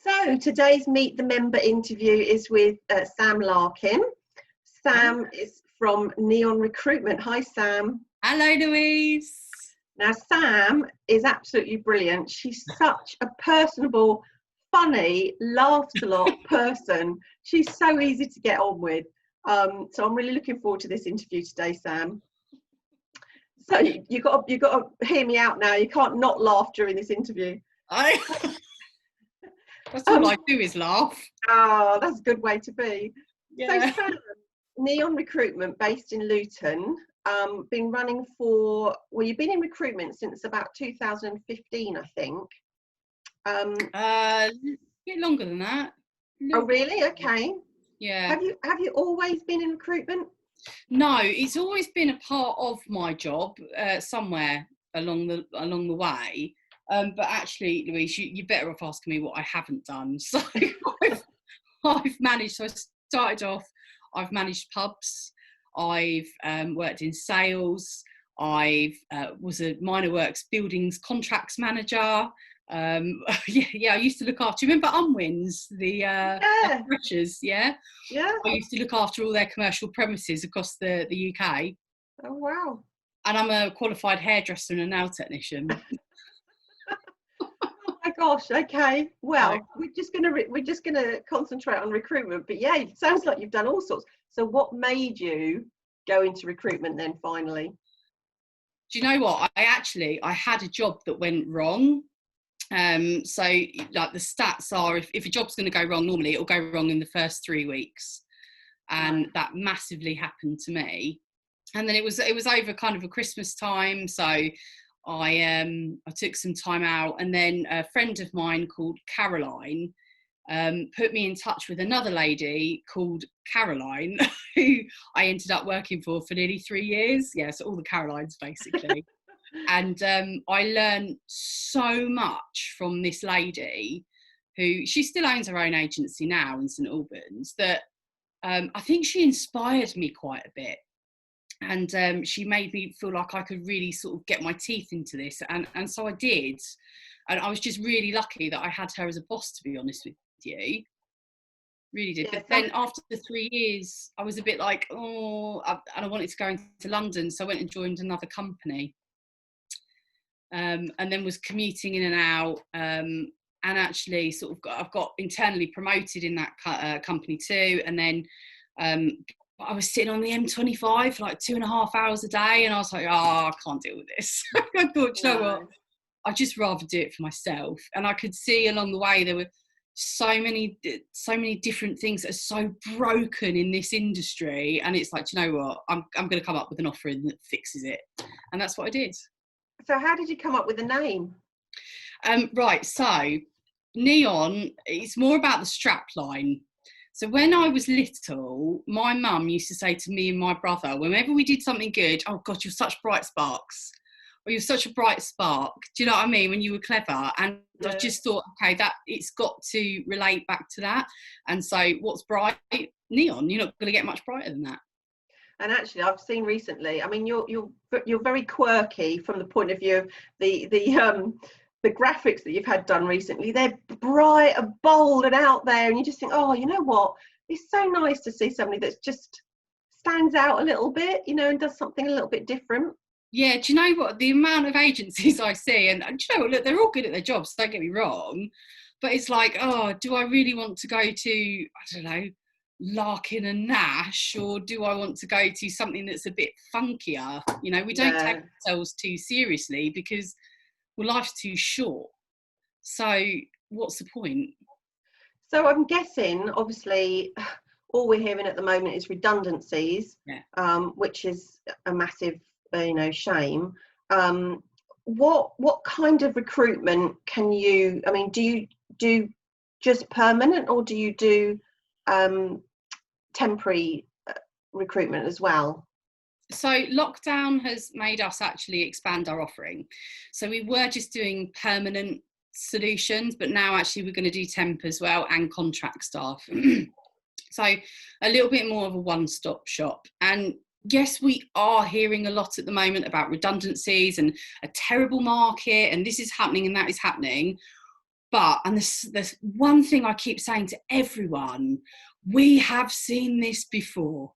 So today's Meet the Member interview is with Samm Larkin. Samm is from Neon Recruitment. Hi, Samm. Hello, Louise. Now, Samm is absolutely brilliant. She's such a personable, funny, laughs a lot person. She's so easy to get on with. So I'm really looking forward to this interview today, Samm. So you got to hear me out now. You can't not laugh during this interview. That's all I do is laugh. Oh, that's a good way to be. Yeah. So Samm, Neon Recruitment, based in Luton, been running for, well, you've been in recruitment since about 2015, I think. A bit longer than that. Oh, really? Okay. Yeah. Have you always been in recruitment? No, it's always been a part of my job somewhere along the way. But actually, Louise, you're better off asking me what I haven't done. So I've managed. So I started off. I've managed pubs. I've worked in sales. I've was a minor works buildings contracts manager. Yeah, I used to look after. Do you remember Unwins, the freshers? Yeah. I used to look after all their commercial premises across the UK. Oh wow! And I'm a qualified hairdresser and a nail technician. Oh my gosh! Okay. Well, we're just gonna concentrate on recruitment. But yeah, it sounds like you've done all sorts. So what made you go into recruitment then? Finally. Do you know what? I had a job that went wrong. So like the stats are, if a job's going to go wrong, normally it'll go wrong in the first 3 weeks, and that massively happened to me. And then it was over kind of a Christmas time, so I took some time out, and then a friend of mine called Caroline put me in touch with another lady called Caroline, who I ended up working for nearly 3 years. Yeah, so all the Carolines basically. And I learned so much from this lady, who she still owns her own agency now in St Albans, that I think she inspired me quite a bit. And she made me feel like I could really sort of get my teeth into this. And so I did. And I was just really lucky that I had her as a boss, to be honest with you. Really did. Yeah, but then after the 3 years, I was a bit like, and I wanted to go into London. So I went and joined another company. And then was commuting in and out, and actually sort of I've got internally promoted in that company too. And then I was sitting on the M25 for like 2.5 hours a day, and I was like, I can't deal with this. I thought, you know what, I'd just rather do it for myself. And I could see along the way there were so many different things that are so broken in this industry, and it's like, you know what, I'm going to come up with an offering that fixes it, and that's what I did. So how did you come up with the name? Right, so Neon, it's more about the strap line. So when I was little, my mum used to say to me and my brother, whenever we did something good, oh God, you're such bright sparks. Or you're such a bright spark. Do you know what I mean? When you were clever. And I just thought, okay, that it's got to relate back to that. And so what's bright? Neon. You're not going to get much brighter than that. And actually, I've seen recently, I mean, you're very quirky from the point of view of the graphics that you've had done recently. They're bright and bold and out there, and you just think, oh, you know what? It's so nice to see somebody that's just stands out a little bit, you know, and does something a little bit different. Yeah, do you know what? The amount of agencies I see, and do you know what, look, they're all good at their jobs, don't get me wrong, but it's like, oh, do I really want to go to, I don't know, Larkin and Nash, or do I want to go to something that's a bit funkier? You know, we don't take ourselves too seriously because, well, life's too short. So what's the point? So I'm guessing, obviously, all we're hearing at the moment is redundancies, which is a massive, shame. What kind of recruitment can you? I mean, do you do just permanent, or do you do temporary recruitment as well? So lockdown has made us actually expand our offering. So we were just doing permanent solutions, but now actually we're going to do temp as well and contract staff. So a little bit more of a one-stop shop. And yes, we are hearing a lot at the moment about redundancies and a terrible market, and this is happening and that is happening. But, and there's one thing I keep saying to everyone, we have seen this before.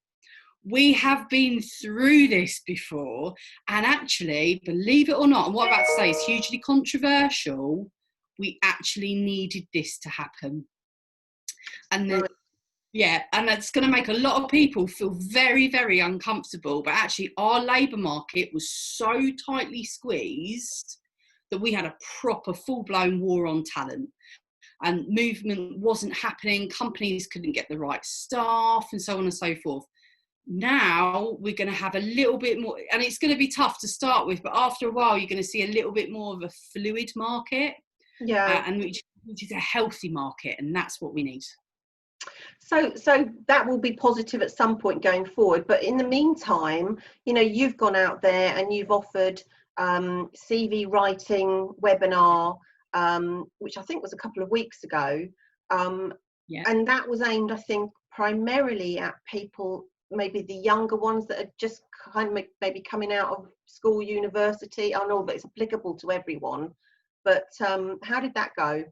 We have been through this before. And actually, believe it or not, and what I'm about to say is hugely controversial, we actually needed this to happen. And Right. yeah, and that's going to make a lot of people feel very, very uncomfortable. But actually, our labour market was so tightly squeezed that we had a proper full-blown war on talent, and movement wasn't happening. Companies couldn't get the right staff, and so on and so forth. Now we're going to have a little bit more, and it's going to be tough to start with, but after a while, you're going to see a little bit more of a fluid market, Yeah. and which is a healthy market, and that's what we need. So that will be positive at some point going forward. But in the meantime, you know, you've gone out there and you've offered CV writing webinar, which I think was a couple of weeks ago. Yeah. And that was aimed, I think, primarily at people, maybe the younger ones that are just kind of maybe coming out of school, university. I know that it's applicable to everyone. But how did that go?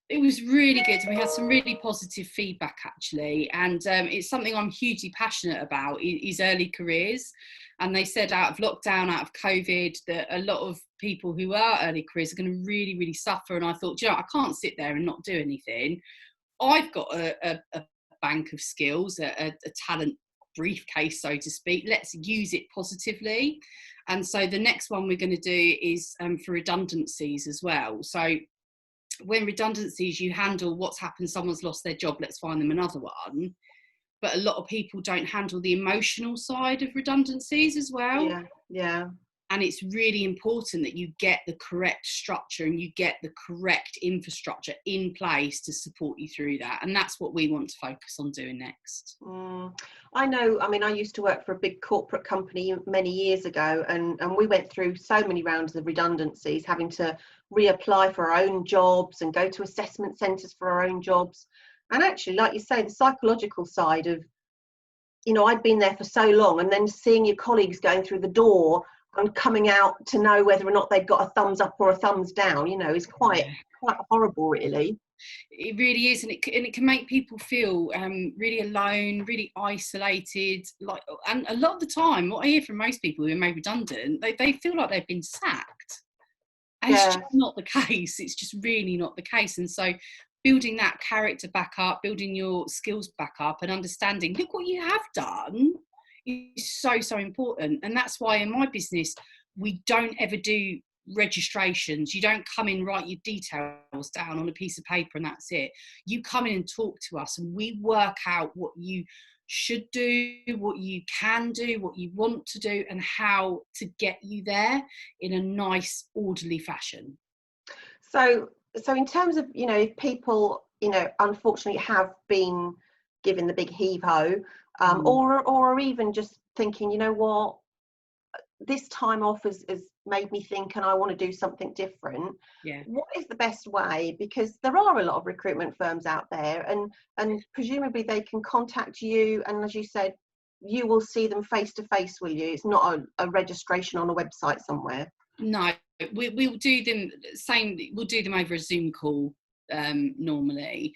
It was really good. We had some really positive feedback, actually, and it's something I'm hugely passionate about, is early careers. And they said out of lockdown, out of COVID, that a lot of people who are early careers are going to really, really suffer. And I thought, you know, I can't sit there and not do anything. I've got a bank of skills, a talent briefcase, so to speak. Let's use it positively. And so the next one we're going to do is for redundancies as well. So when redundancies, you handle what's happened, someone's lost their job, let's find them another one. But a lot of people don't handle the emotional side of redundancies as well. Yeah. And it's really important that you get the correct structure and you get the correct infrastructure in place to support you through that. And that's what we want to focus on doing next. I know, I mean, I used to work for a big corporate company many years ago, and we went through so many rounds of redundancies, having to reapply for our own jobs and go to assessment centres for our own jobs. And actually, like you say, the psychological side of, you know, I'd been there for so long, and then seeing your colleagues going through the door and coming out to know whether or not they've got a thumbs up or a thumbs down, you know, is quite horrible, really. It really is, and it can make people feel really alone, really isolated. Like, and a lot of the time, what I hear from most people who are made redundant, they feel like they've been sacked. And it's just not the case. It's just really not the case. And so building that character back up, building your skills back up, and understanding, look what you have done, is so, so important. And that's why in my business, we don't ever do registrations. You don't come in, write your details down on a piece of paper and that's it. You come in and talk to us, and we work out what you should do, what you can do, what you want to do, and how to get you there in a nice, orderly fashion. So in terms of, you know, if people, you know, unfortunately have been given the big heave-ho, or even just thinking, you know what, this time off has made me think and I want to do something different. What is the best way? Because there are a lot of recruitment firms out there, and presumably they can contact you, and as you said, you will see them face to face, will you? It's not a registration on a website somewhere. No, we'll do them we'll do them over a Zoom call normally.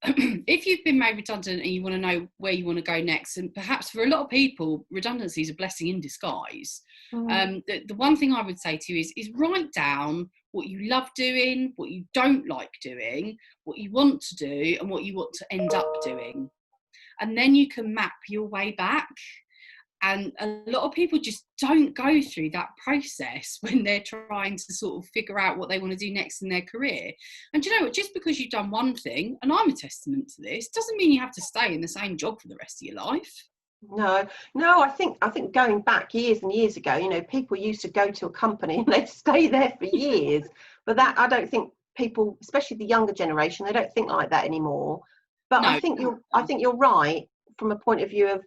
If you've been made redundant and you want to know where you want to go next, and perhaps for a lot of people, redundancy is a blessing in disguise. The one thing I would say to you is write down what you love doing, what you don't like doing, what you want to do, and what you want to end up doing. And then you can map your way back. And a lot of people just don't go through that process when they're trying to sort of figure out what they want to do next in their career. And you know what, just because you've done one thing, and I'm a testament to this, doesn't mean you have to stay in the same job for the rest of your life. No, I think going back years and years ago, you know, people used to go to a company and they'd stay there for years. But that, I don't think people, especially the younger generation, they don't think like that anymore. But No, I think you're right from a point of view of,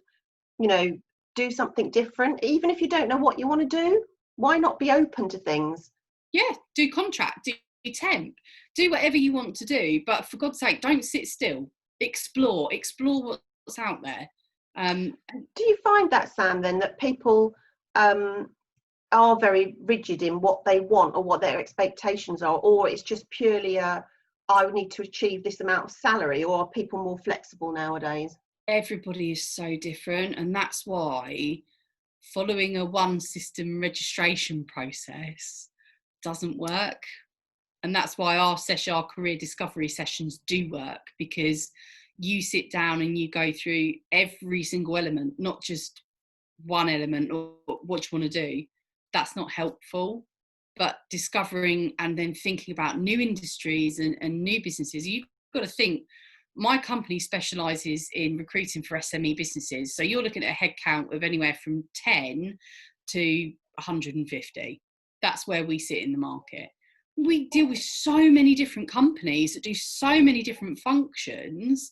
you know, do something different. Even if you don't know what you want to do, why not be open to things? Yeah, do contract, do temp, do whatever you want to do. But for God's sake, don't sit still. Explore what's out there. Do you find that, Sam, then, that people are very rigid in what they want or what their expectations are, or it's just purely a I would need to achieve this amount of salary, or are people more flexible nowadays? Everybody is so different, and that's why following a one system registration process doesn't work. And that's why our career discovery sessions do work, because you sit down and you go through every single element, not just one element or what you want to do. That's not helpful. But discovering and then thinking about new industries and new businesses, you've got to think, my company specialises in recruiting for SME businesses. So you're looking at a headcount of anywhere from 10 to 150. That's where we sit in the market. We deal with so many different companies that do so many different functions,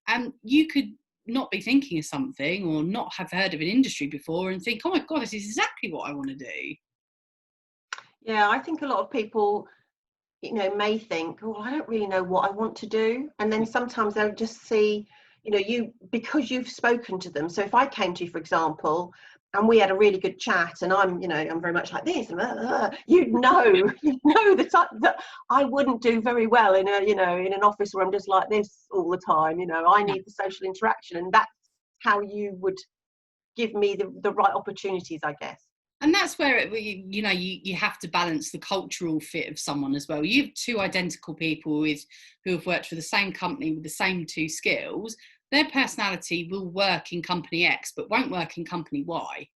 and you could not be thinking of something or not have heard of an industry before and think, oh my God, this is exactly what I want to do. Yeah, I think a lot of people, may think, oh, I don't really know what I want to do. And then sometimes they'll just see, because you've spoken to them. So if I came to you, for example, and we had a really good chat, and I'm very much like this, and that I wouldn't do very well in in an office where I'm just like this all the time. I need the social interaction, and that's how you would give me the right opportunities, I guess. And that's where you have to balance the cultural fit of someone as well. You have two identical people who have worked for the same company with the same two skills. Their personality will work in company X, but won't work in company Y.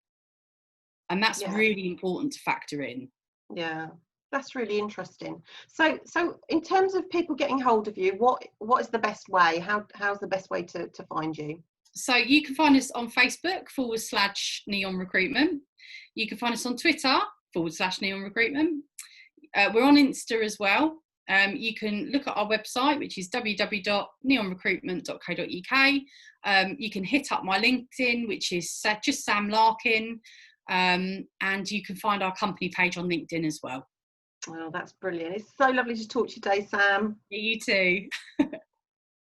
And that's really important to factor in. Yeah, that's really interesting. So in terms of people getting hold of you, what is the best way? How's the best way to find you? So you can find us on Facebook /Neon Recruitment. You can find us on Twitter /Neon Recruitment. We're on Insta as well. You can look at our website, which is www.neonrecruitment.co.uk. You can hit up my LinkedIn, which is just Samm Larkin. And you can find our company page on LinkedIn as well. Well, that's brilliant. It's so lovely to talk to you today, Sam. Yeah, you too.